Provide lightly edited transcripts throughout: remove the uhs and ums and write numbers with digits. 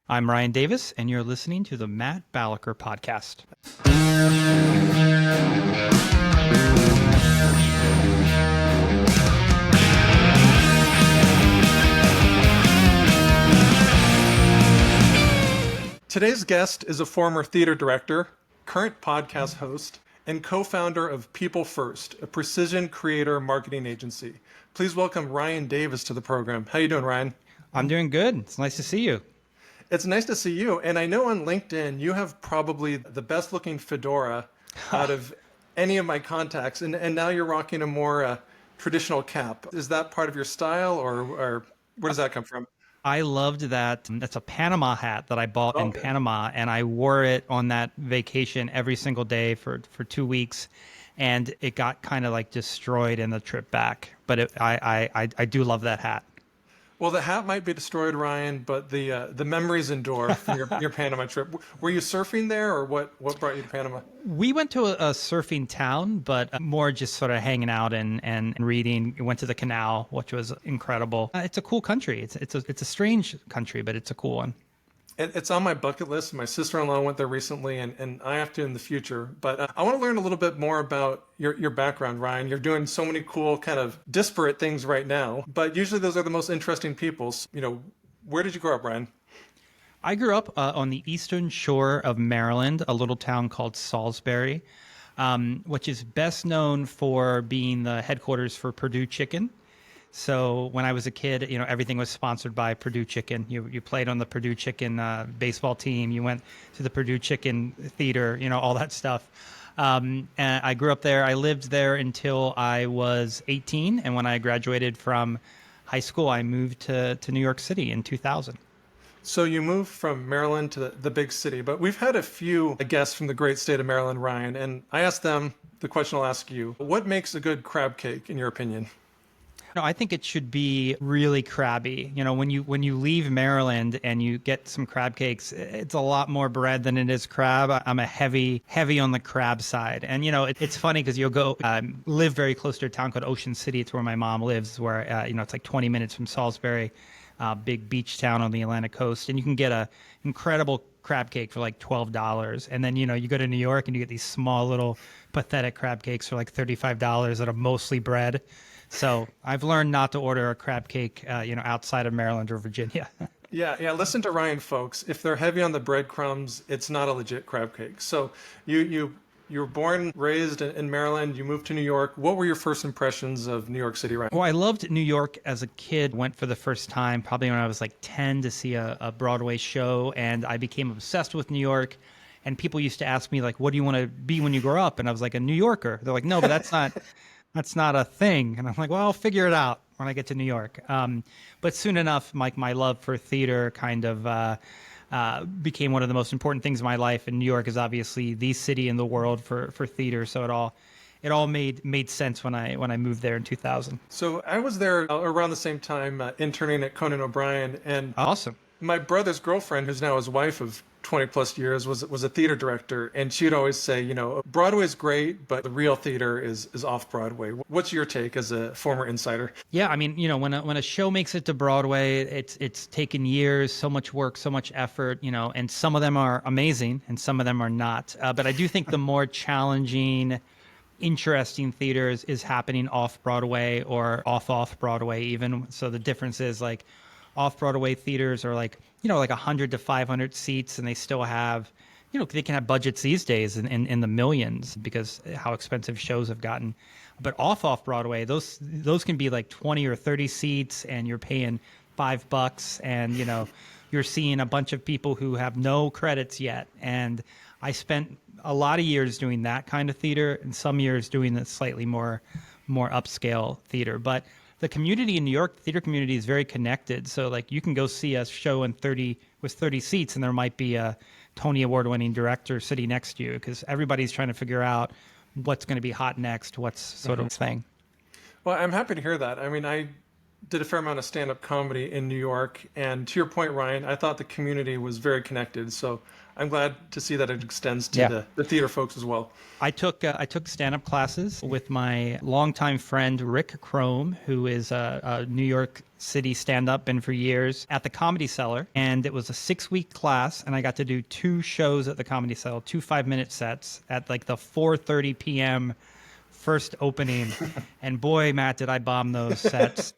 I'm Ryan Davis, and you're listening to the Matt Balaker podcast. Today's guest is a former theater director, current podcast host, and co-founder of People First, a precision creator marketing agency. Please welcome Ryan Davis to the program. How you doing, Ryan? I'm doing good. It's nice to see you. It's nice to see you. And I know on LinkedIn, you have probably the best looking fedora out of any of my contacts. And now you're rocking a more traditional cap. Is that part of your style or where does that come from? I loved that. That's a Panama hat that I bought in Panama, and I wore it on that vacation every single day for 2 weeks. And it got kind of like destroyed in the trip back. But I do love that hat. Well, the hat might be destroyed, Ryan, but the memories endure from your Panama trip. Were you surfing there, or what brought you to Panama? We went to a surfing town, but more just sort of hanging out and reading. We went to the canal, which was incredible. It's a cool country. It's a strange country, but it's a cool one. It's on my bucket list. My sister-in-law went there recently, and I have to in the future. But I want to learn a little bit more about your background, Ryan. You're doing so many cool kind of disparate things right now, but usually those are the most interesting people. Where did you grow up, Ryan? I grew up on the eastern shore of Maryland, a little town called Salisbury, which is best known for being the headquarters for Purdue Chicken. So when I was a kid, everything was sponsored by Purdue Chicken. You played on the Purdue Chicken baseball team. You went to the Purdue Chicken theater, all that stuff. And I grew up there. I lived there until I was 18. And when I graduated from high school, I moved to New York City in 2000. So you moved from Maryland to the big city, but we've had a few guests from the great state of Maryland, Ryan, and I asked them the question I'll ask you. What makes a good crab cake, in your opinion? No, I think it should be really crabby. When you leave Maryland and you get some crab cakes, it's a lot more bread than it is crab. I'm a heavy on the crab side. And, it's funny because you'll go live very close to a town called Ocean City. It's where my mom lives, where, it's like 20 minutes from Salisbury, big beach town on the Atlantic coast. And you can get a incredible crab cake for like $12. And then, you go to New York and you get these small little pathetic crab cakes for like $35 that are mostly bread. So I've learned not to order a crab cake, outside of Maryland or Virginia. Yeah. Listen to Ryan, folks. If they're heavy on the breadcrumbs, it's not a legit crab cake. So you were born, raised in Maryland. You moved to New York. What were your first impressions of New York City, Ryan? Well, I loved New York as a kid. Went for the first time probably when I was like 10 to see a Broadway show, and I became obsessed with New York. And people used to ask me like, "What do you want to be when you grow up?" And I was like, "A New Yorker." They're like, "No, but that's not." That's not a thing. And I'm like, well, I'll figure it out when I get to New York. But soon enough, my love for theater kind of became one of the most important things in my life. And New York is obviously the city in the world for theater. So it all made sense when I moved there in 2000. So I was there around the same time interning at Conan O'Brien. And awesome. My brother's girlfriend, who's now his wife of 20 plus years, was a theater director. And she'd always say, Broadway's great, but the real theater is Off-Broadway. What's your take as a former insider? Yeah, I mean, when a show makes it to Broadway, it's taken years, so much work, so much effort, and some of them are amazing and some of them are not. But I do think the more challenging, interesting theaters is happening off-Broadway or off-Broadway even. So the difference is like off-Broadway theaters are like 100 to 500 seats, and they still have, they can have budgets these days in the millions because how expensive shows have gotten. But off-Broadway, those can be like 20 or 30 seats, and you're paying $5, and you're seeing a bunch of people who have no credits yet. And I spent a lot of years doing that kind of theater, and some years doing the slightly more upscale theater. But the community in New York, the theater community, is very connected. So like you can go see a show with 30 seats, and there might be a Tony Award-winning director sitting next to you because everybody's trying to figure out what's going to be hot next, what's sort of thing. Well, I'm happy to hear that. I mean, did a fair amount of stand-up comedy in New York, and to your point, Ryan, I thought the community was very connected. So I'm glad to see that it extends to Yeah. the theater folks as well. I took stand-up classes with my longtime friend Rick Crome, who is a New York City stand-up, been for years, at the Comedy Cellar. And it was a 6-week class, and I got to do 2 shows at the Comedy Cellar, 2 5-minute sets at like the 4:30 p.m. first opening. And boy, Matt, did I bomb those sets.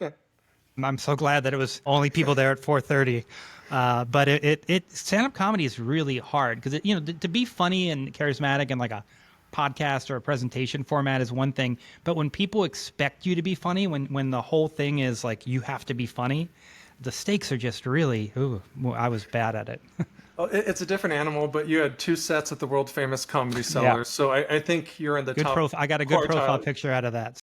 I'm so glad that it was only people there at 4:30. But stand-up comedy is really hard because to be funny and charismatic and like a podcast or a presentation format is one thing, but when people expect you to be funny, when the whole thing is like you have to be funny, the stakes are just really. Ooh, I was bad at it. Oh, it's a different animal, but you had 2 sets at the world famous Comedy Cellar, Yeah. so I think you're in the top. I got a good profile quartile. picture out of that.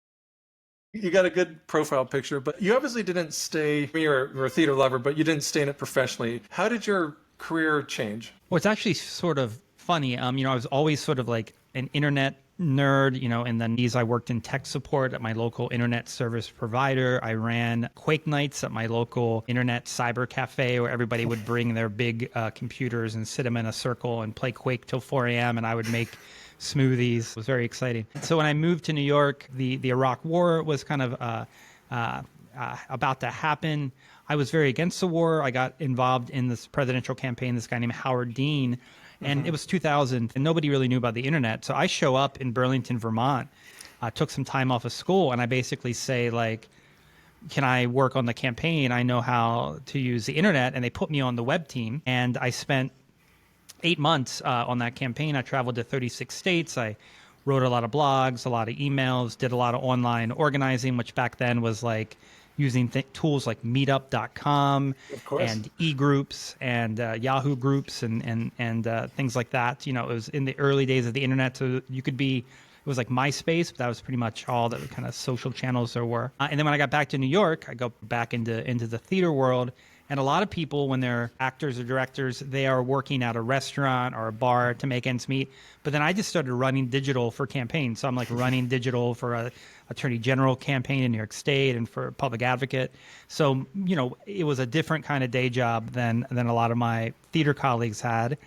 You got a good profile picture, but you obviously didn't stay. You're a theater lover, but you didn't stay in it professionally. How did your career change? Well, it's actually sort of funny. I was always sort of like an internet nerd, and then I worked in tech support at my local internet service provider. I ran Quake nights at my local internet cyber cafe where everybody would bring their big computers and sit them in a circle and play Quake till 4 a.m. and I would make smoothies. It was very exciting. So when I moved to New York, the Iraq War was kind of about to happen. I was very against the war. I got involved in this presidential campaign, this guy named Howard Dean, and it was 2000, and nobody really knew about the internet. So I show up in Burlington, Vermont, took some time off of school, and I basically say, like, can I work on the campaign? I know how to use the internet, and they put me on the web team, and I spent 8 months on that campaign. I traveled to 36 states. I wrote a lot of blogs, a lot of emails, did a lot of online organizing, which back then was like using tools like meetup.com and e-groups and Yahoo groups and things like that. It was in the early days of the internet, so it was like MySpace, but that was pretty much all the kind of social channels there were. And then when I got back to New York, I go back into the theater world. And a lot of people, when they're actors or directors, they are working at a restaurant or a bar to make ends meet. But then I just started running digital for campaigns. So I'm like running digital for a attorney general campaign in New York State and for a public advocate. So, it was a different kind of day job than a lot of my theater colleagues had.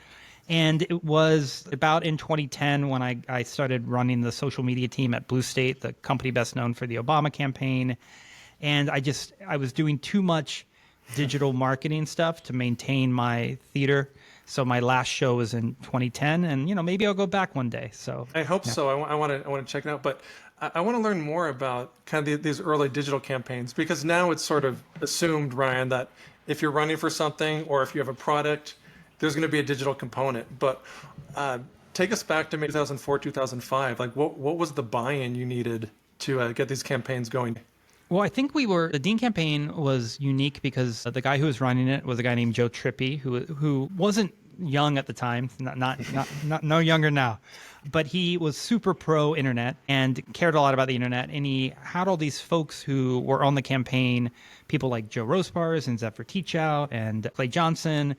And it was about in 2010 when I started running the social media team at Blue State, the company best known for the Obama campaign. And I was doing too much digital marketing stuff to maintain my theater. So my last show was in 2010, and maybe I'll go back one day. So I hope so. I want to check it out, but I want to learn more about kind of these early digital campaigns, because now it's sort of assumed, Ryan, that if you're running for something or if you have a product, there's going to be a digital component. But take us back to maybe 2004, 2005. Like what was the buy-in you needed to get these campaigns going? Well, I think the Dean campaign was unique because the guy who was running it was a guy named Joe Trippi, who wasn't young at the time, not no younger now, but he was super pro internet and cared a lot about the internet. And he had all these folks who were on the campaign, people like Joe Rosebars and Zephyr Teachout and Clay Johnson,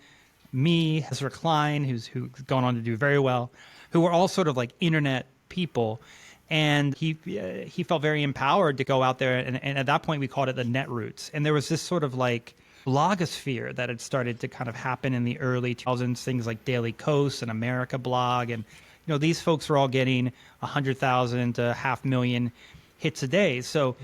me, Ezra Klein, who's gone on to do very well, who were all sort of like internet people. And he felt very empowered to go out there. And at that point, we called it the net roots. And there was this sort of like blogosphere that had started to kind of happen in the early 2000s, things like Daily Kos and America Blog. And, these folks were all getting 100,000 to 500,000 hits a day. So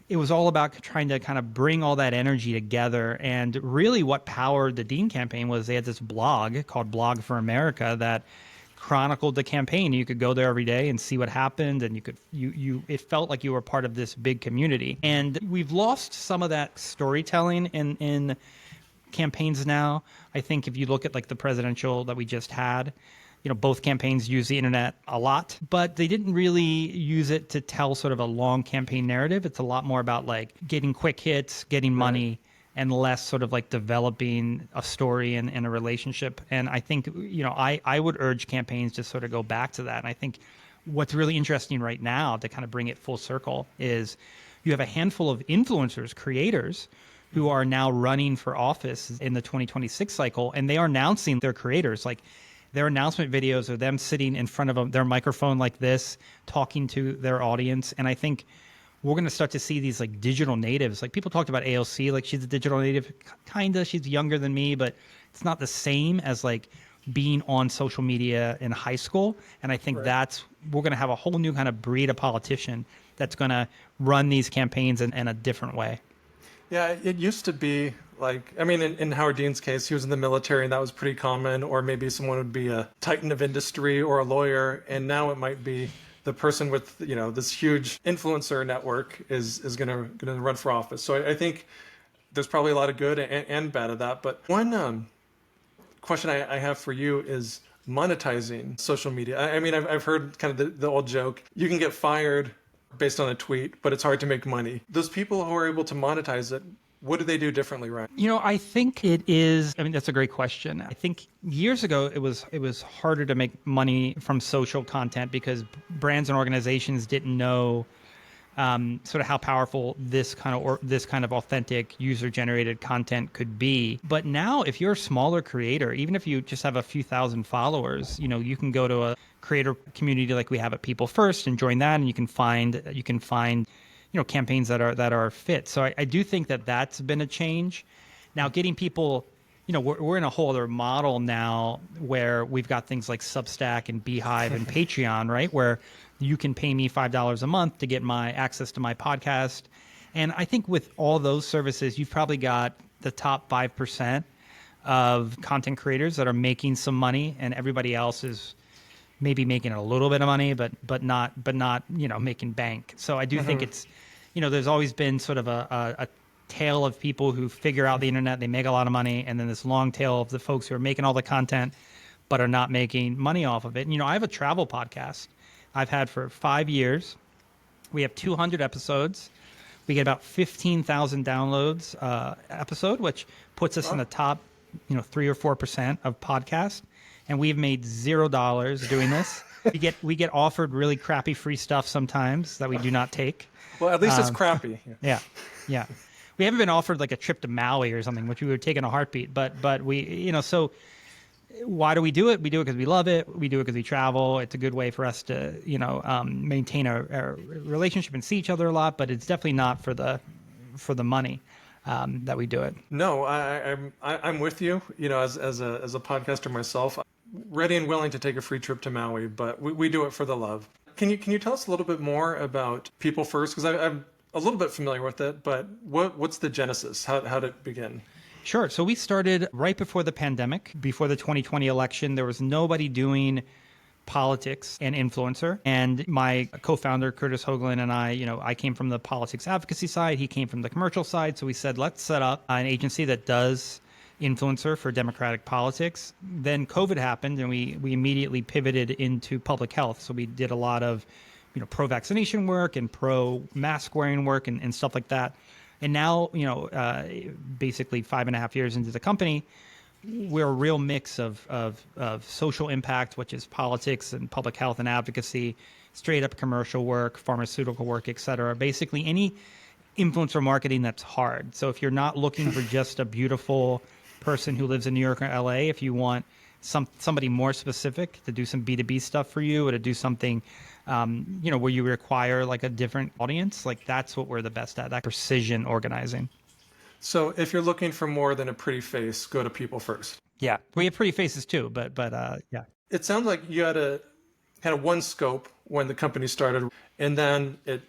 it was all about trying to kind of bring all that energy together. And really what powered the Dean campaign was they had this blog called Blog for America that chronicled the campaign. You could go there every day and see what happened, and it felt like you were part of this big community. And we've lost some of that storytelling in campaigns now. I think if you look at like the presidential that we just had, both campaigns use the internet a lot, but they didn't really use it to tell sort of a long campaign narrative. It's a lot more about like getting quick hits, getting money, and less sort of like developing a story and a relationship. And I think, I would urge campaigns to sort of go back to that. And I think what's really interesting right now to kind of bring it full circle is you have a handful of influencers, creators, who are now running for office in the 2026 cycle, and they are announcing their creators. Like their announcement videos are them sitting in front of their microphone like this, talking to their audience. And I think we're going to start to see these like digital natives. Like people talked about AOC, like she's a digital native, kind of. She's younger than me, but it's not the same as like being on social media in high school. And I think we're going to have a whole new kind of breed of politician that's going to run these campaigns in a different way. Yeah, it used to be like, I mean, in Howard Dean's case, he was in the military and that was pretty common, or maybe someone would be a titan of industry or a lawyer. And now it might be the person with, this huge influencer network is going to run for office. So I think there's probably a lot of good and bad of that. But one question I have for you is monetizing social media. I mean, I've heard kind of the old joke, you can get fired based on a tweet, but it's hard to make money. Those people who are able to monetize it, what do they do differently, Ryan? I think that's a great question. I think years ago it was harder to make money from social content because brands and organizations didn't know sort of how powerful this kind of authentic user-generated content could be. But now, if you're a smaller creator, even if you just have a few thousand followers, you can go to a creator community like we have at People First and join that, and you can find campaigns that are fit. So I do think that that's been a change. Now, getting people, we're in a whole other model now where we've got things like Substack and Beehive and Patreon, right? Where you can pay me $5 a month to get my access to my podcast. And I think with all those services, you've probably got the top 5% of content creators that are making some money, and everybody else is maybe making a little bit of money, but not making bank. So I do think it's, there's always been sort of a tail of people who figure out the internet, they make a lot of money, and then this long tail of the folks who are making all the content but are not making money off of it. And, I have a travel podcast I've had for 5 years. We have 200 episodes. We get about 15,000 downloads episode, which puts us in the top, 3 or 4% of podcasts. And we've made $0 doing this. We get offered really crappy free stuff sometimes that we do not take. Well, at least it's crappy. Yeah. We haven't been offered like a trip to Maui or something, which we would take in a heartbeat. But we, so why do we do it? We do it because we love it. We do it because we travel. It's a good way for us to, maintain a relationship and see each other a lot. But it's definitely not for the money that we do it. No, I'm with you. As a podcaster myself, ready and willing to take a free trip to Maui, but we do it for the love. Can you tell us a little bit more about People First? Because I'm a little bit familiar with it, but what's the genesis? How did it begin? Sure. So we started right before the pandemic, before the 2020 election. There was nobody doing politics and influencer. And my co-founder, Curtis Hoagland, and I came from the politics advocacy side. He came from the commercial side. So we said, let's set up an agency that does influencer for democratic politics. Then COVID happened and we immediately pivoted into public health. So we did a lot of, pro-vaccination work and pro-mask wearing work and stuff like that. And now, basically 5.5 years into the company, we're a real mix of social impact, which is politics and public health and advocacy, straight up commercial work, pharmaceutical work, et cetera. Basically any influencer marketing that's hard. So if you're not looking for just a beautiful person who lives in New York or LA, if you want somebody more specific to do some B2B stuff for you or to do something, where you require like a different audience, like that's what we're the best at, that precision organizing. So if you're looking for more than a pretty face, go to People First. Yeah, we have pretty faces too, but yeah. It sounds like you had a kind of one scope when the company started, and then it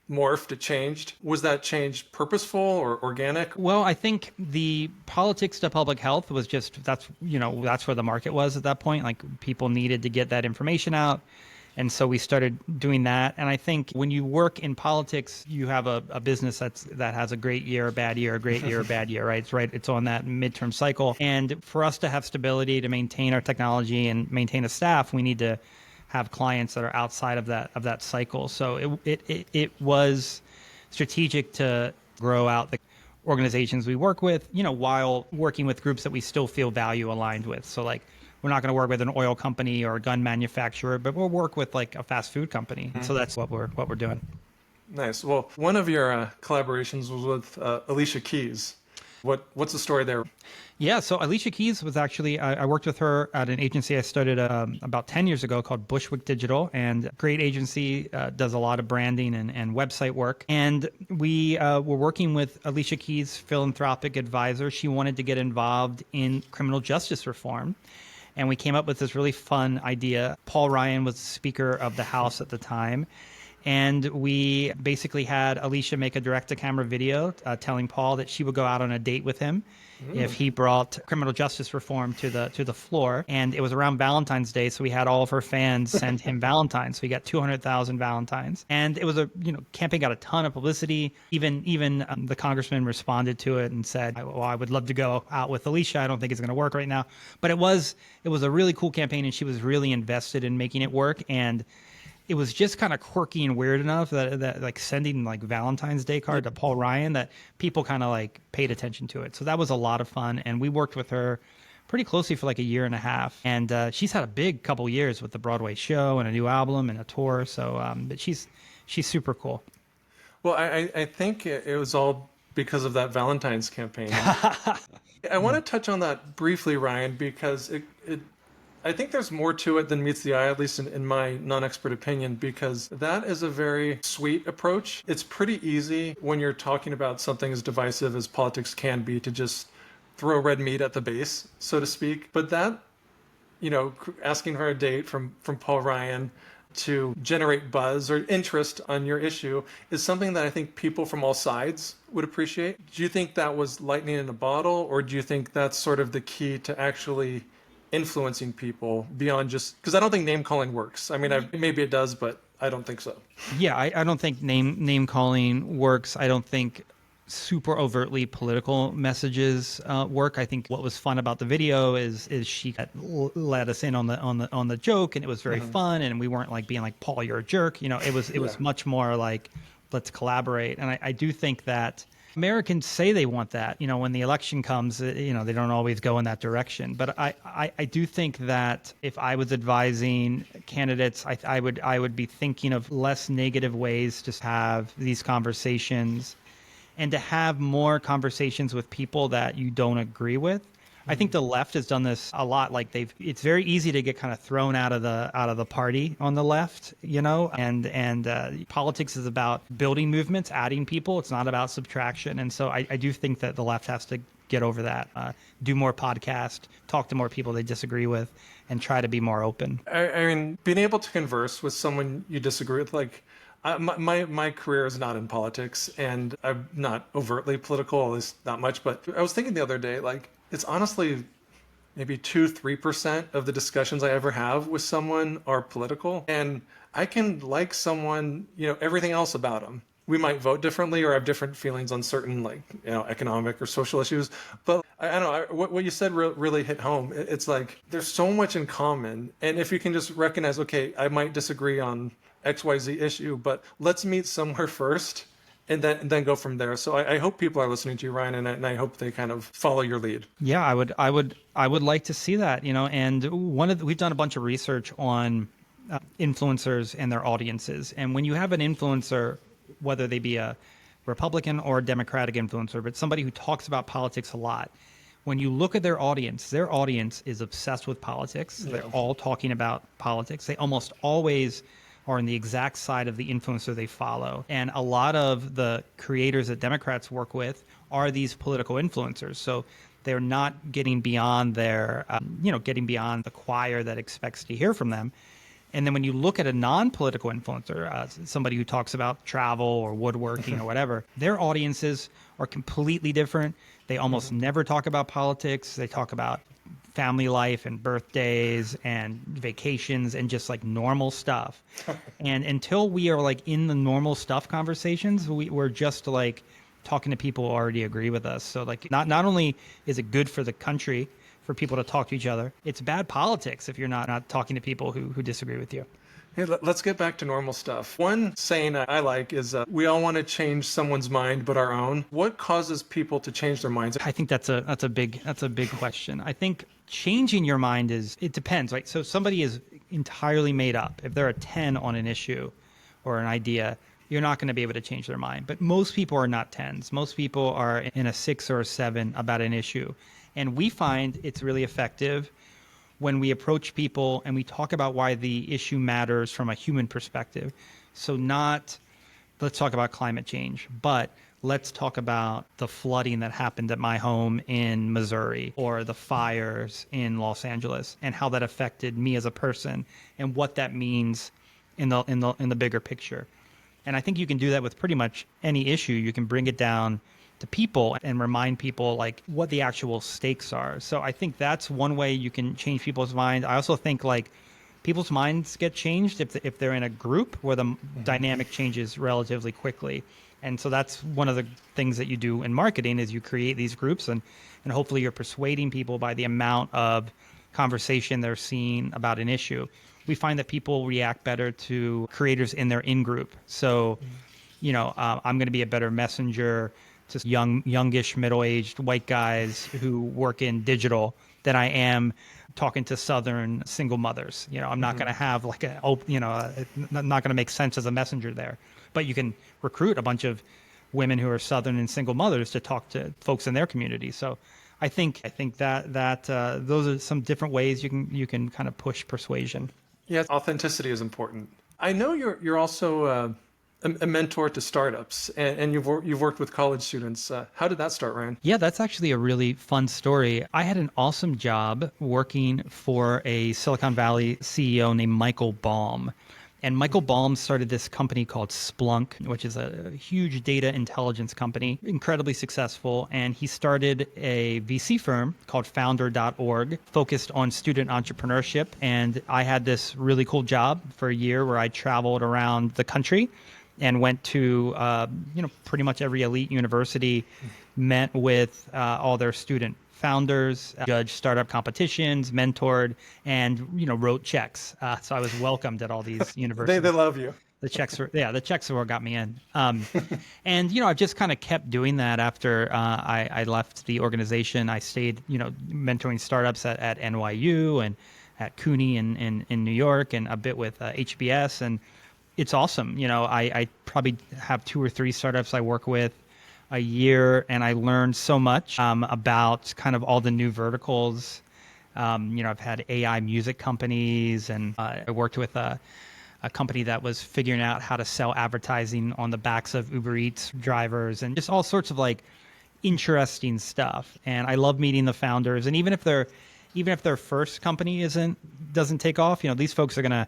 morphed, it changed. Was that change purposeful or organic? Well, I think the politics to public health was just, that's where the market was at that point. Like people needed to get that information out. And so we started doing that. And I think when you work in politics, you have a business that has a great year, a bad year, a great year, a bad year, right? It's on that midterm cycle. And for us to have stability, to maintain our technology and maintain a staff, we need to have clients that are outside of that cycle. So it was strategic to grow out the organizations we work with, while working with groups that we still feel value aligned with. So like, we're not going to work with an oil company or a gun manufacturer, but we'll work with like a fast food company. Mm-hmm. So that's what we're doing. Nice. Well, one of your collaborations was with Alicia Keys. What's the story there? Yeah, so Alicia Keys was actually, I worked with her at an agency I started about 10 years ago called Bushwick Digital, and great agency, does a lot of branding and website work. And we were working with Alicia Keys, philanthropic advisor. She wanted to get involved in criminal justice reform. And we came up with this really fun idea. Paul Ryan was the Speaker of the House at the time. And we basically had Alicia make a direct-to-camera video telling Paul that she would go out on a date with him if he brought criminal justice reform to the floor. And it was around Valentine's Day, so we had all of her fans send him Valentines. So we got 200,000 Valentines, and it was campaign got a ton of publicity. Even the congressman responded to it and said, "Well, I would love to go out with Alicia. I don't think it's going to work right now." But it was a really cool campaign, and she was really invested in making it work. And it was just kind of quirky and weird enough that like sending like Valentine's Day card to Paul Ryan, that people kind of like paid attention to it. So that was a lot of fun. And we worked with her pretty closely for like a year and a half. And she's had a big couple years with the Broadway show and a new album and a tour. So but she's super cool. Well, I think it was all because of that Valentine's campaign. I want to touch on that briefly, Ryan, because I think there's more to it than meets the eye, at least in my non-expert opinion, because that is a very sweet approach. It's pretty easy when you're talking about something as divisive as politics can be to just throw red meat at the base, so to speak. But that, asking for a date from Paul Ryan to generate buzz or interest on your issue is something that I think people from all sides would appreciate. Do you think that was lightning in a bottle, or do you think that's sort of the key to actually influencing people beyond just, because I don't think name calling works. I mean, maybe it does, but I don't think so. Yeah, I don't think name calling works. I don't think super overtly political messages work. I think what was fun about the video is she let us in on the joke, and it was very fun, and we weren't like being like, "Paul, you're a jerk." It was much more like, let's collaborate. And I do think that Americans say they want that. When the election comes, they don't always go in that direction. But I do think that if I was advising candidates, I would be thinking of less negative ways to have these conversations, and to have more conversations with people that you don't agree with. I think the left has done this a lot. Like it's very easy to get kind of thrown out of the party on the left, and politics is about building movements, adding people. It's not about subtraction. And so I do think that the left has to get over that, do more podcasts, talk to more people they disagree with, and try to be more open. I mean, being able to converse with someone you disagree with, like, my career is not in politics, and I'm not overtly political, at least not much. But I was thinking the other day, like, it's honestly maybe 2-3% of the discussions I ever have with someone are political. And I can like someone, everything else about them. We might vote differently or have different feelings on certain, economic or social issues. But I don't know, what you said really hit home. It's like there's so much in common. And if you can just recognize, okay, I might disagree on XYZ issue, but let's meet somewhere first. And then go from there. So I hope people are listening to you, Ryan, and I hope they kind of follow your lead. Yeah, I would like to see that, And we've done a bunch of research on influencers and their audiences. And when you have an influencer, whether they be a Republican or a Democratic influencer, but somebody who talks about politics a lot, when you look at their audience is obsessed with politics. Yeah. They're all talking about politics. They almost always are on the exact side of the influencer they follow. And a lot of the creators that Democrats work with are these political influencers. So they're not getting beyond getting beyond the choir that expects to hear from them. And then when you look at a non-political influencer, somebody who talks about travel or woodworking or whatever, their audiences are completely different. They almost never talk about politics. They talk about family life and birthdays and vacations and just like normal stuff. And until we are like in the normal stuff conversations, we're just like talking to people who already agree with us. So like not only is it good for the country for people to talk to each other, it's bad politics if you're not talking to people who disagree with you. Hey, let's get back to normal stuff. One saying I like is we all want to change someone's mind but our own. What causes people to change their minds? I think that's a big question. I think changing your mind it depends, right? So somebody is entirely made up. If they're a 10 on an issue or an idea, you're not going to be able to change their mind. But most people are not 10s. Most people are in a 6 or a 7 about an issue. And we find it's really effective when we approach people and we talk about why the issue matters from a human perspective. So not, let's talk about climate change, but let's talk about the flooding that happened at my home in Missouri or the fires in Los Angeles and how that affected me as a person and what that means in the bigger picture. And I think you can do that with pretty much any issue. You can bring it down to people and remind people like what the actual stakes are. So I think that's one way you can change people's mind. I also think like people's minds get changed if they're in a group where the dynamic changes relatively quickly. And so that's one of the things that you do in marketing is you create these groups and hopefully you're persuading people by the amount of conversation they're seeing about an issue. We find that people react better to creators in their in-group. So, I'm going to be a better messenger to youngish, middle-aged white guys who work in digital than I am talking to Southern single mothers. I'm not going to have like not going to make sense as a messenger there. But you can recruit a bunch of women who are Southern and single mothers to talk to folks in their community. So I think that those are some different ways you can kind of push persuasion. Yeah, authenticity is important. I know you're also a mentor to startups, and you've worked with college students. How did that start, Ryan? Yeah, that's actually a really fun story. I had an awesome job working for a Silicon Valley CEO named Michael Baum. And Michael Baum started this company called Splunk, which is a huge data intelligence company, incredibly successful. And he started a VC firm called founder.org, focused on student entrepreneurship. And I had this really cool job for a year where I traveled around the country and went to pretty much every elite university, met with all their student founders, judged startup competitions, mentored, and wrote checks. So I was welcomed at all these universities. They love you. The checks were what got me in. And I've just kind of kept doing that after I left the organization. I stayed mentoring startups at NYU and at CUNY in New York and a bit with HBS, and it's awesome. I probably have 2 or 3 startups I work with a year, and I learned so much about kind of all the new verticals. I've had AI music companies, and I worked with a company that was figuring out how to sell advertising on the backs of Uber Eats drivers, and just all sorts of like interesting stuff. And I love meeting the founders, and even if their first company doesn't take off, these folks are gonna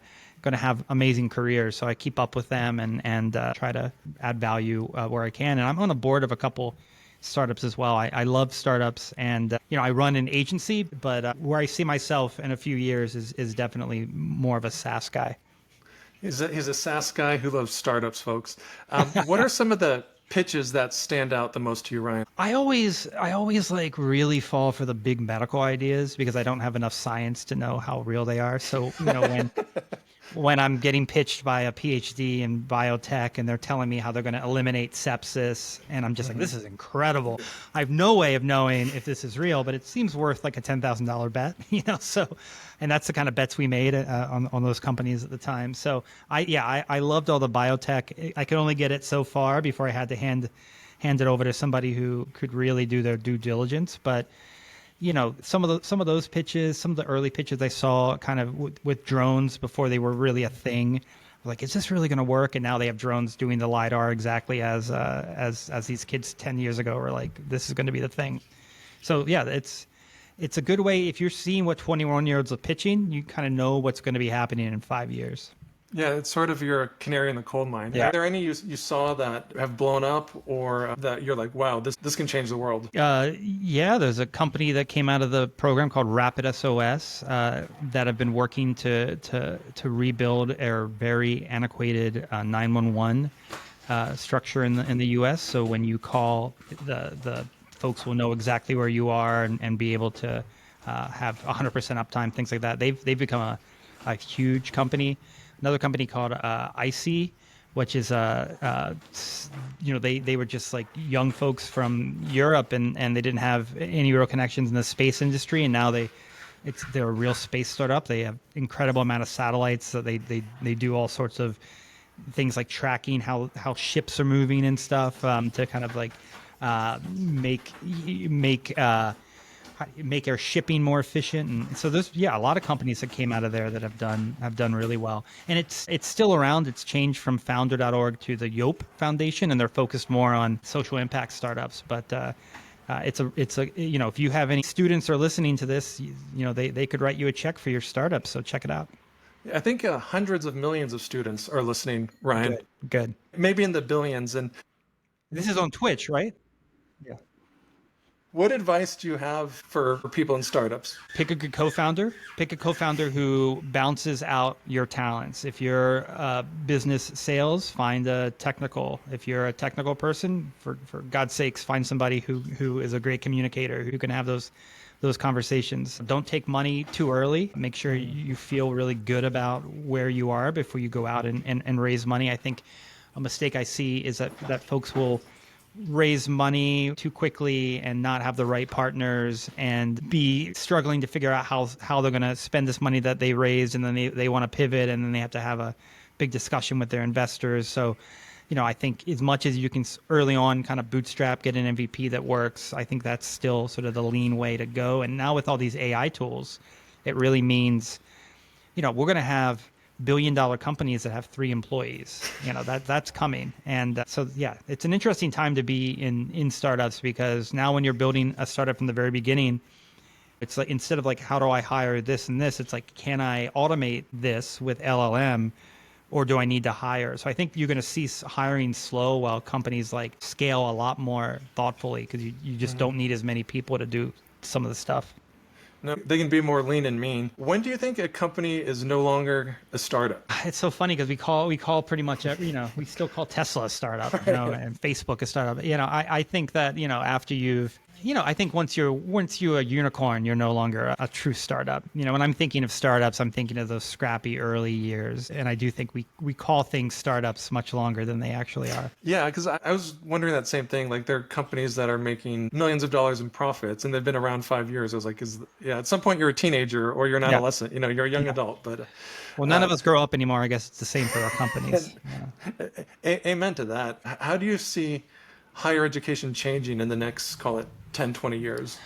have amazing careers. So I keep up with them and try to add value where I can. And I'm on the board of a couple startups as well. I love startups, and I run an agency, but where I see myself in a few years is definitely more of a SaaS guy. He's a SaaS guy who loves startups, folks. What are some of the pitches that stand out the most to you, Ryan? I always like really fall for the big medical ideas because I don't have enough science to know how real they are. So when I'm getting pitched by a PhD in biotech and they're telling me how they're going to eliminate sepsis, and I'm just like, this is incredible. I have no way of knowing if this is real, but it seems worth like a $10,000 bet, so, and that's the kind of bets we made on those companies at the time. So I loved all the biotech. I could only get it so far before I had to hand it over to somebody who could really do their due diligence. But some of those pitches, some of the early pitches I saw kind of with drones before they were really a thing, like, is this really going to work? And now they have drones doing the LiDAR exactly as these kids 10 years ago were like, this is going to be the thing. So yeah, it's a good way. If you're seeing what 21-year-olds are pitching, you kind of know what's going to be happening in 5 years. Yeah, it's sort of your canary in the coal mine. Yeah. Are there any you saw that have blown up, or that you're like, wow, this can change the world? Yeah, there's a company that came out of the program called Rapid SOS that have been working to rebuild a very antiquated 911 structure in the U.S. So when you call, the folks will know exactly where you are and be able to have 100% uptime, things like that. They've become a huge company. Another company called IC, which is they were just like young folks from Europe, and they didn't have any real connections in the space industry, and now they're a real space startup. They have incredible amount of satellites, so they do all sorts of things like tracking how ships are moving and stuff, to kind of like make make our shipping more efficient. And so there's a lot of companies that came out of there that have done really well. And it's still around. It's changed from founder.org to the Yope Foundation, and they're focused more on social impact startups. But it's a if you have any students or listening to this, they could write you a check for your startup. So check it out. I think hundreds of millions of students are listening, Ryan. Good. Maybe in the billions. And This is on Twitch, right? yeah. What advice do you have for people in startups? Pick a good co-founder. Pick a co-founder who bounces out your talents. If you're business sales, find a technical. If you're a technical person, for God's sakes, find somebody who is a great communicator, who can have those conversations. Don't take money too early. Make sure you feel really good about where you are before you go out and raise money. I think a mistake I see is that folks will raise money too quickly and not have the right partners and be struggling to figure out how they're going to spend this money that they raised, and then they want to pivot, and then they have to have a big discussion with their investors. So, I think as much as you can early on kind of bootstrap, get an MVP that works, I think that's still sort of the lean way to go. And now with all these AI tools, it really means, we're going to have billion-dollar companies that have 3 employees. That's coming. And it's an interesting time to be in startups, because now when you're building a startup from the very beginning, it's like, instead of like, how do I hire this and this, it's like, can I automate this with LLM, or do I need to hire? So I think you're going to see hiring slow while companies like scale a lot more thoughtfully, because you just don't need as many people to do some of the stuff. No, they can be more lean and mean. When do you think a company is no longer a startup? It's so funny because we call pretty much every, we still call Tesla a startup, and Facebook a startup. I think that, after you've, I think once you're a unicorn, you're no longer a true startup. When I'm thinking of startups, I'm thinking of those scrappy early years. And I do think we call things startups much longer than they actually are. Yeah, because I was wondering that same thing. Like, there are companies that are making millions of dollars in profits, and they've been around 5 years. I was like, at some point you're a teenager or you're an adolescent. You're a young adult. But well, none of us grow up anymore. I guess it's the same for our companies. Amen to that. How do you see higher education changing in the next, call it, 10, 20 years?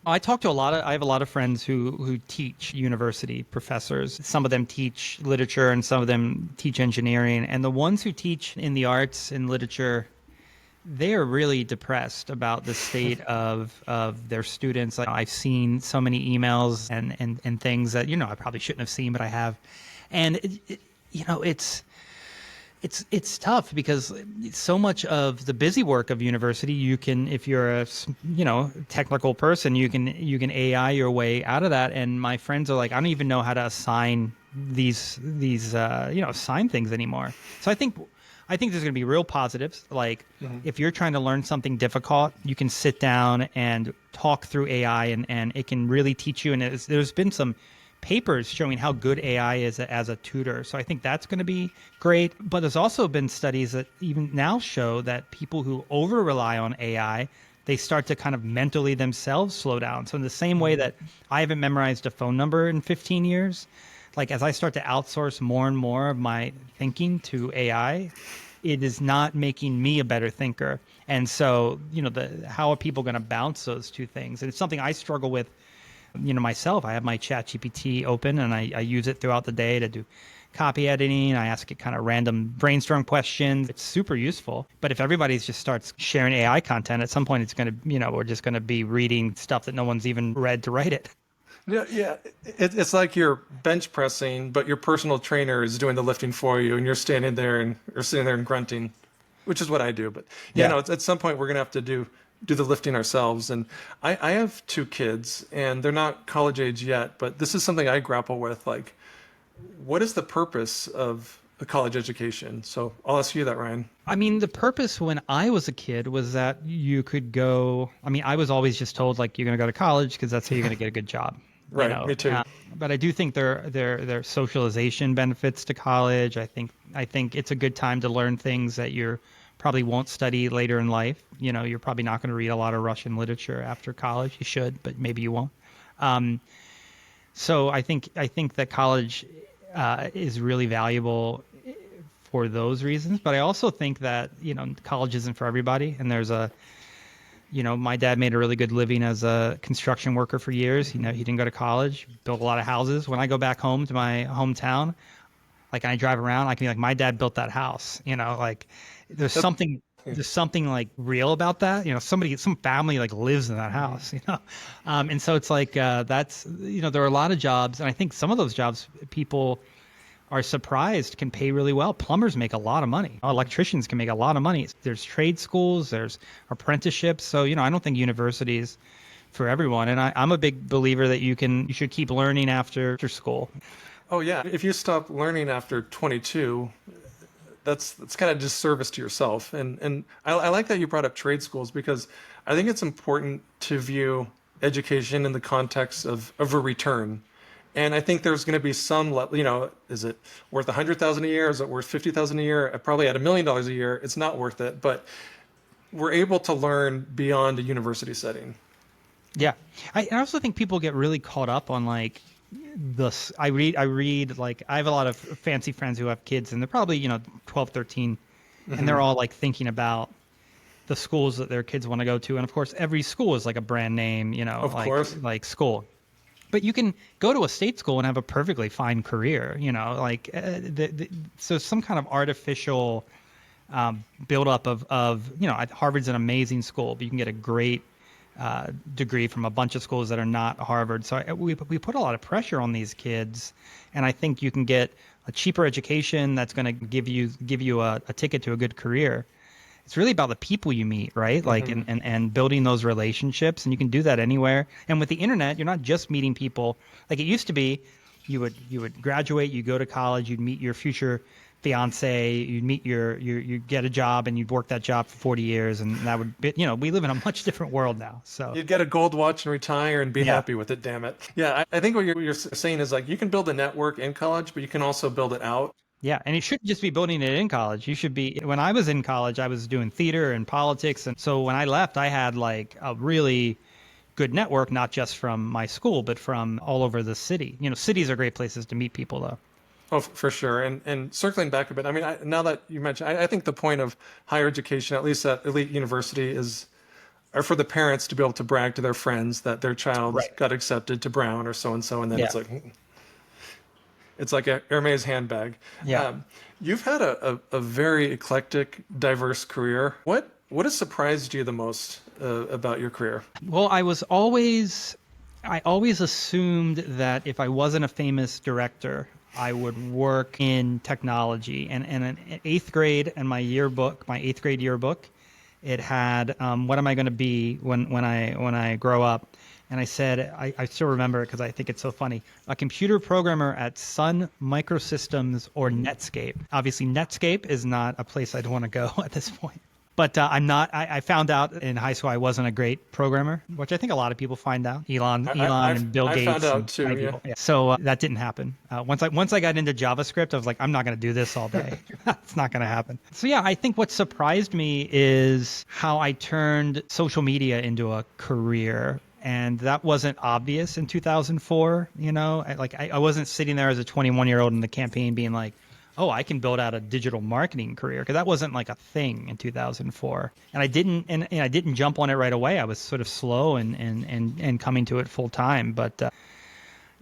I have a lot of friends who teach university professors. Some of them teach literature and some of them teach engineering. And the ones who teach in the arts and literature, they are really depressed about the state of their students. I've seen so many emails and things that, I probably shouldn't have seen, but I have. And, it's tough, because so much of the busy work of university, you can, if you're a technical person, you can AI your way out of that. And my friends are like, I don't even know how to assign these assign things anymore. So I think there's going to be real positives. Like, if you're trying to learn something difficult, you can sit down and talk through AI, and it can really teach you. And there's been some papers showing how good AI is as a tutor. So I think that's going to be great. But there's also been studies that even now show that people who over rely on AI, they start to kind of mentally themselves slow down. So in the same way that I haven't memorized a phone number in 15 years, like as I start to outsource more and more of my thinking to AI, it is not making me a better thinker. And so, how are people going to balance those two things? And it's something I struggle with myself. I have my ChatGPT open, and I use it throughout the day to do copy editing. I ask it kind of random brainstorm questions. It's super useful. But if everybody just starts sharing AI content, at some point it's going to, we're just going to be reading stuff that no one's even read to write it. Yeah. It's like you're bench pressing, but your personal trainer is doing the lifting for you, and you're standing there and grunting, which is what I do. But at some point we're going to have to do the lifting ourselves. And I have 2 kids, and they're not college age yet, but this is something I grapple with. Like, what is the purpose of a college education? So I'll ask you that, Ryan. I mean, the purpose when I was a kid was that you could go, I was always just told, like, you're going to go to college because that's how you're going to get a good job. Right, me too. But I do think there are socialization benefits to college. I think it's a good time to learn things that you're probably won't study later in life. You're probably not going to read a lot of Russian literature after college. You should, but maybe you won't. So I think that college is really valuable for those reasons. But I also think that, college isn't for everybody. And there's my dad made a really good living as a construction worker for years. He didn't go to college, built a lot of houses. When I go back home to my hometown, like I drive around, I can be like, my dad built that house, like there's something like real about that. Some family like lives in that house, and so it's like, that's, there are a lot of jobs. And I think some of those jobs people are surprised can pay really well. Plumbers make a lot of money. Electricians can make a lot of money. There's trade schools, there's apprenticeships. So, I don't think universities for everyone. And I'm a big believer that you should keep learning after school. Oh yeah. If you stop learning after 22, that's kind of disservice to yourself. And I like that you brought up trade schools, because I think it's important to view education in the context of a return. And I think there's going to be some, is it worth $100,000 a year? Is it worth $50,000 a year? Probably at $1 million a year, it's not worth it. But we're able to learn beyond a university setting. Yeah, I also think people get really caught up on like this. I read like, I have a lot of fancy friends who have kids, and they're probably 12, 13, and they're all like thinking about the schools that their kids want to go to. And of course, every school is like a brand name, Of course. like school. But you can go to a state school and have a perfectly fine career, so some kind of artificial buildup of Harvard's an amazing school, but you can get a great degree from a bunch of schools that are not Harvard. So we put a lot of pressure on these kids, and I think you can get a cheaper education that's going to give you a ticket to a good career. It's really about the people you meet, right? Like, and building those relationships, and you can do that anywhere. And with the internet, you're not just meeting people like it used to be. You would graduate, you go to college, you'd meet your future fiance, you'd meet you get a job, and you'd work that job for 40 years, and that would be, we live in a much different world now. So you'd get a gold watch and retire and be happy with it. Damn it. Yeah, I think what you're saying is like, you can build a network in college, but you can also build it out. Yeah, and you shouldn't just be building it in college. You should be. When I was in college, I was doing theater and politics, and so when I left, I had like a really good network, not just from my school, but from all over the city. Cities are great places to meet people, though. Oh, for sure. And circling back a bit, I mean, now that you mentioned, I think the point of higher education, at least at elite university, are for the parents to be able to brag to their friends that their child got accepted to Brown or so-and-so, and then it's like a Hermes handbag. Yeah. You've had a very eclectic, diverse career. What has surprised you the most about your career? Well, I always assumed that if I wasn't a famous director, I would work in technology. And in eighth grade, and my eighth grade yearbook, it had, what am I going to be when I grow up? And I said, I still remember it because I think it's so funny, a computer programmer at Sun Microsystems or Netscape. Obviously, Netscape is not a place I'd want to go at this point. But I found out in high school I wasn't a great programmer, which I think a lot of people find out. Elon and Bill Gates. I found out too, yeah. So that didn't happen. Once I got into JavaScript, I was like, I'm not going to do this all day. It's not going to happen. So yeah, I think what surprised me is how I turned social media into a career. And that wasn't obvious in 2004. I wasn't sitting there as a 21-year-old in the campaign being like, oh, I can build out a digital marketing career, because that wasn't like a thing in 2004. And I didn't jump on it right away. I was sort of slow and coming to it full time. But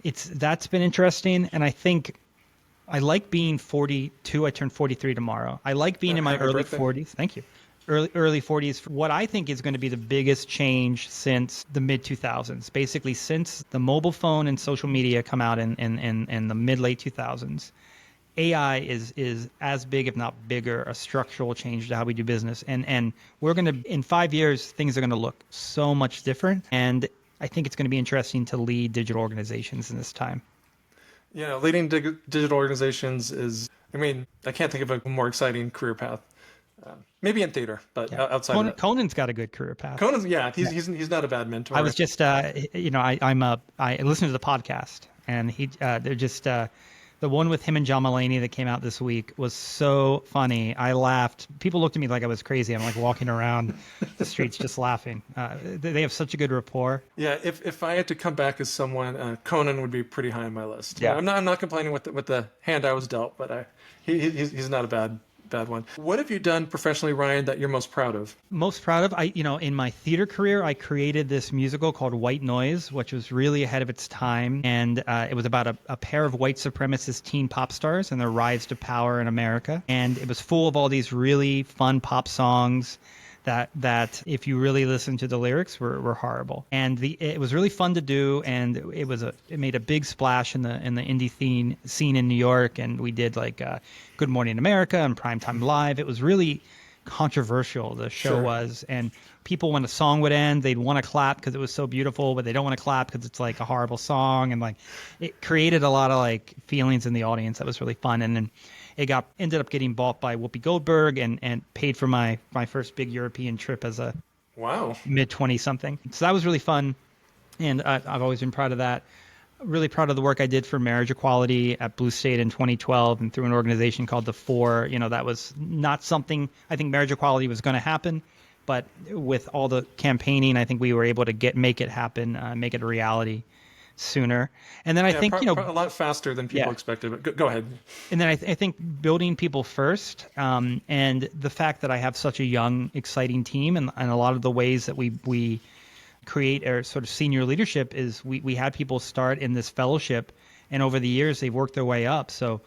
that's been interesting. And I think I like being 42. I turned 43 tomorrow. I like being in my early 40s. Thank you. Early 40s, what I think is going to be the biggest change since the mid 2000s, basically since the mobile phone and social media come out in the mid late 2000s. AI is as big, if not bigger, a structural change to how we do business. And we're going to, in 5 years, things are going to look so much different. And I think it's going to be interesting to lead digital organizations in this time. Yeah, leading digital organizations I can't think of a more exciting career path. Maybe in theater, but outside of that. Conan's got a good career path. He's not a bad mentor. I was just, I listen to the podcast, and they're just, The one with him and John Mulaney that came out this week was so funny. I laughed. People looked at me like I was crazy. I'm like walking around the streets just laughing. They have such a good rapport. Yeah, if I had to come back as someone, Conan would be pretty high on my list. Yeah. I'm not complaining with the hand I was dealt, but he's not a bad one. What have you done professionally, Ryan, that you're most proud of? Most proud of, in my theater career, I created this musical called White Noise, which was really ahead of its time. And it was about a pair of white supremacist teen pop stars and their rise to power in America. And it was full of all these really fun pop songs that if you really listen to the lyrics were horrible. And it was really fun to do, and it made a big splash in the indie scene in New York. And we did like Good Morning America and Primetime Live. It was really controversial, the show was, and people, when a song would end, they'd want to clap because it was so beautiful, but they don't want to clap because it's like a horrible song, and like it created a lot of like feelings in the audience that was really fun. And then it ended up getting bought by Whoopi Goldberg and paid for my first big European trip as a mid-20 something. So that was really fun, and I've always been proud of that. Really proud of the work I did for marriage equality at Blue State in 2012 and through an organization called The Four. That was not something I think marriage equality was going to happen, but with all the campaigning, I think we were able to make it happen, make it a reality sooner. And then I think, a lot faster than people expected, but go ahead. And then I think building people first, and the fact that I have such a young, exciting team, and a lot of the ways that we create our sort of senior leadership is we had people start in this fellowship, and over the years they've worked their way up. So,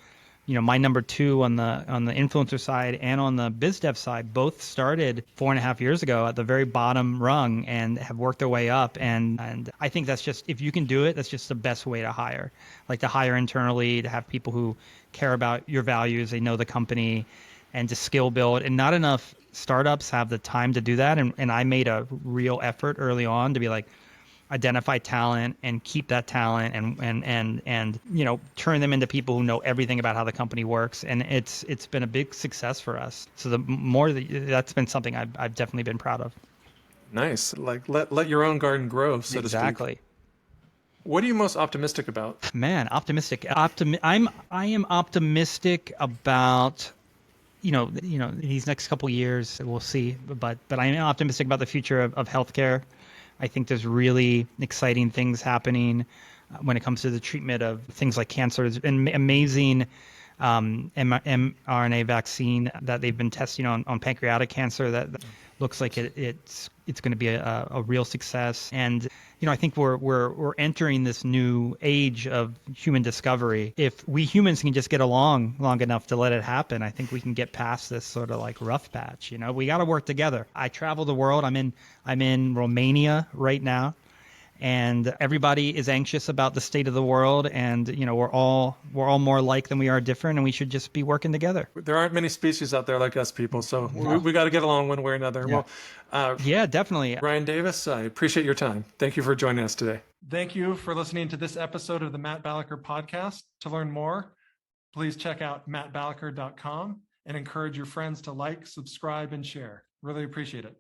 my number two on the influencer side and on the biz dev side both started 4.5 years ago at the very bottom rung and have worked their way up. And I think that's just, if you can do it, that's just the best way to hire. Like to hire internally, to have people who care about your values, they know the company, and to skill build. And not enough startups have the time to do that. And I made a real effort early on to be like, identify talent and keep that talent and turn them into people who know everything about how the company works. And it's been a big success for us. So that's been something I've definitely been proud of. Nice. Like let your own garden grow, so to speak. Exactly. What are you most optimistic about? Man, optimistic. I am optimistic about these next couple years. We'll see, but I am optimistic about the future of healthcare. I think there's really exciting things happening when it comes to the treatment of things like cancer. There's been amazing mRNA vaccine that they've been testing on pancreatic cancer that looks like it's going to be a real success. And I think we're entering this new age of human discovery. If we humans can just get along long enough to let it happen, I think we can get past this sort of like rough patch. We got to work together. I travel the world. I'm in Romania right now, and everybody is anxious about the state of the world. And we're all more alike than we are different, and we should just be working together. There aren't many species out there like us people, so we got to get along one way or another. Yeah. Yeah, definitely. Ryan Davis, I appreciate your time. Thank you for joining us today. Thank you for listening to this episode of the Matt Balaker podcast. To learn more, please check out mattbalaker.com and encourage your friends to like, subscribe, and share. Really appreciate it.